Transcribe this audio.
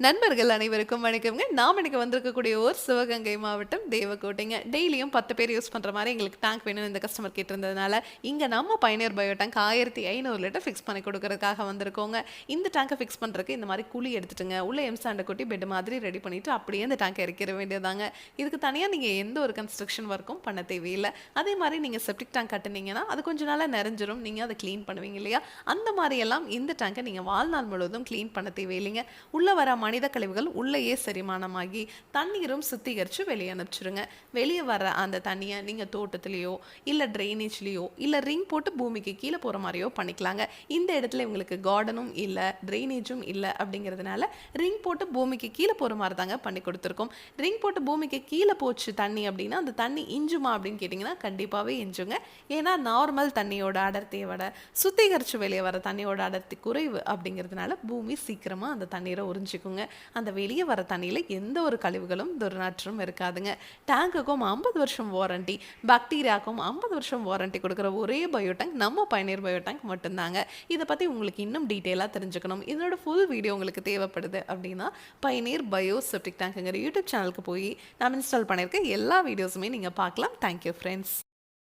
நண்பர்கள் அனைவருக்கும் வணக்கம்ங்க. நாம் இன்னைக்கு வந்திருக்கக்கூடிய ஊர் சிவகங்கை மாவட்டம் தேவக்கோட்டைங்க. டெய்லியும் 10 பேர் யூஸ் பண்ற மாரி எங்களுக்கு டேங்க் வேணும்னு இந்த கஸ்டமர் கேட்டிருந்ததுனால, இங்க நம்ம பயனியர் பயோ டேங்க் 1500 லிட்டர் ஃபிக்ஸ் பண்ணி குடுக்கறதுக்காக வந்திருக்கோங்க. இந்த டேங்க ஃபிக்ஸ் பண்றதுக்கு இந்த மாரி குழி எடுத்துட்டுங்க, உள்ள எம்சாண்ட கொட்டி பெட் மாதிரி ரெடி பண்ணிட்டு அப்படியே இந்த டேங்க இறக்கிற வேண்டியதாங்க. இதுக்கு தனியா நீங்க எந்த ஒரு கன்ஸ்ட்ரக்ஷன் ஒர்க்கும் பண்ண தேவையில்ல. அதே மாரி நீங்க செப்டிக் டேங்க் கட்டுனீங்கன்னா, அது கொஞ்ச நாளா நிறைஞ்சிரும். நீங்க அத கிளீன் பண்ணுவீங்க இல்லையா? அந்த மாரி எல்லாம் இந்த டேங்க நீங்க வாழ்நாள் முழுவதும் கிளீன் பண்ண தேவையில்லைங்க. உள்ள வர மனித கழிவுகள் உள்ளேயே செரிமானமாகி தண்ணீரும் சுத்திகரித்து வெளியே அனுப்பிச்சிருங்க. வெளியே வர அந்த தண்ணியை நீங்கள் தோட்டத்திலேயோ இல்லை ட்ரைனேஜ்லேயோ இல்லை ரிங் போட்டு பூமிக்கு கீழே போகிற மாதிரியோ பண்ணிக்கலாங்க. இந்த இடத்துல உங்களுக்கு கார்டனும் இல்லை ட்ரைனேஜும் இல்லை அப்படிங்கிறதுனால ரிங் போட்டு பூமிக்கு கீழே போகிற மாதிரி தாங்க பண்ணி கொடுத்துருக்கோம். ரிங் போட்டு பூமிக்கு கீழே போச்சு தண்ணி அப்படின்னா அந்த தண்ணி இஞ்சுமா அப்படின்னு கேட்டிங்கன்னா கண்டிப்பாகவே இஞ்சுங்க. ஏன்னா நார்மல் தண்ணியோட அடர்த்தியை விட சுத்திகரித்து வெளியே வர தண்ணியோட அடர்த்தி குறைவு அப்படிங்கிறதுனால பூமி சீக்கிரமாக அந்த தண்ணீரை உறிஞ்சிக்குங்க. அந்த வெளியே வர தண்ணியில் எந்த ஒரு கழிவுகளும் துர்நாற்றம் இருக்காதுங்க. டேங்குக்கும் 50 வருஷம் வாரண்டி, பாக்டீரியாவுக்கும் 50 வருஷம் வாரண்டி கொடுக்குற ஒரே பயோ டேங்க் நம்ம பயனியர் பயோ டேங்க் மட்டும்தாங்க. இதை பற்றி உங்களுக்கு இன்னும் டீட்டெயிலாக தெரிஞ்சுக்கணும், இதனோட ஃபுல் வீடியோ உங்களுக்கு தேவைப்படுது அப்படின்னா பயனியர் பயோ செப்டிக் டேங்க்குங்கிற யூடியூப் சேனலுக்கு போய் நான் இன்ஸ்டால் பண்ணியிருக்க எல்லா வீடியோஸுமே நீங்கள் பார்க்கலாம். Thank you friends.